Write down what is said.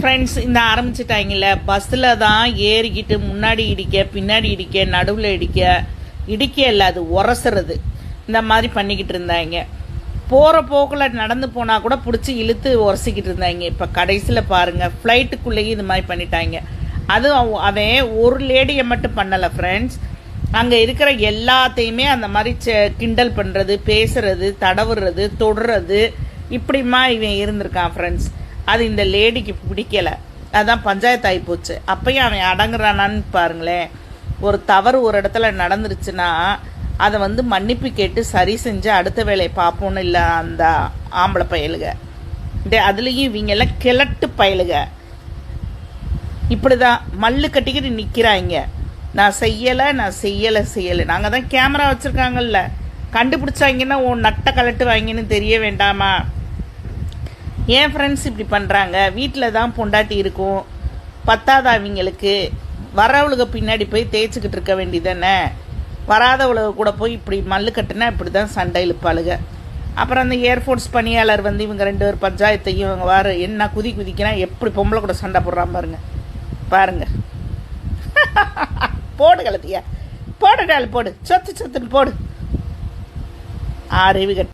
Friends இந்த ஆரம்பிச்சிட்டாங்கல்ல, பஸ்ஸில் தான் ஏறிக்கிட்டு முன்னாடி இடிக்க பின்னாடி இடிக்க நடுவில் இடிக்க இல்லை, அது உரசுறது, இந்த மாதிரி பண்ணிக்கிட்டு இருந்தாங்க. போகிற போக்கில் நடந்து போனால் கூட பிடிச்சி இழுத்து உரசிக்கிட்டு இருந்தாங்க. இப்போ கடைசியில் பாருங்கள், ஃப்ளைட்டுக்குள்ளேயே இது மாதிரி பண்ணிட்டாங்க. அதுவும் அவன் ஒரு லேடியை மட்டும் பண்ணலை ஃப்ரெண்ட்ஸ், அங்கே இருக்கிற எல்லாத்தையுமே அந்த மாதிரி கிண்டல் பண்ணுறது, பேசுறது, தடவுறது, தொடுறது, இப்படிமா இவன் இருந்திருக்கான் ஃப்ரெண்ட்ஸ். அது இந்த லேடிக்கு பிடிக்கலை, அதான் பஞ்சாயத்து ஆகி போச்சு. அப்பயும் அவன் அடங்குறானான்னு பாருங்களேன். ஒரு தவறு ஒரு இடத்துல நடந்துருச்சுன்னா அதை மன்னிப்பு கேட்டு சரி செஞ்சு அடுத்த வேலையை பார்ப்போன்னு இல்லை அந்த ஆம்பளை பயலுக. அதுலேயும் இவங்க எல்லாம் கிழட்டு பயலுக. இப்படிதான் மல்லு கட்டிக்கிட்டு நிற்கிறாங்க. நான் செய்யலை. நாங்கள் தான் கேமரா வச்சுருக்காங்கல்ல, கண்டுபிடிச்சாங்கன்னா நட்டை கலட்டு வாங்கின்னு தெரிய வேண்டாமா? ஏன் ஃப்ரெண்ட்ஸ் இப்படி பண்ணுறாங்க? வீட்டில் தான் பொண்டாட்டி இருக்கும், பத்தாதா அவங்களுக்கு? வரவளுக பின்னாடி போய் தேய்ச்சிக்கிட்டு இருக்க வேண்டியதானே? வராதவளுக கூட போய் இப்படி மல்லு கட்டுனா இப்படி தான் சண்டை இழுப்பாளுக. அப்புறம் அந்த ஏர்ஃபோர்ஸ் பணியாளர் இவங்க 2 பேர் பஞ்சாயத்தையும் இவங்க வாரு என்ன குதிக்கிறான், எப்படி பொம்பளை கூட சண்டை போடுறான் பாருங்க. போடு கலத்தியா, போடு சொத்துன்னு போடு. அறிவு கட்டு.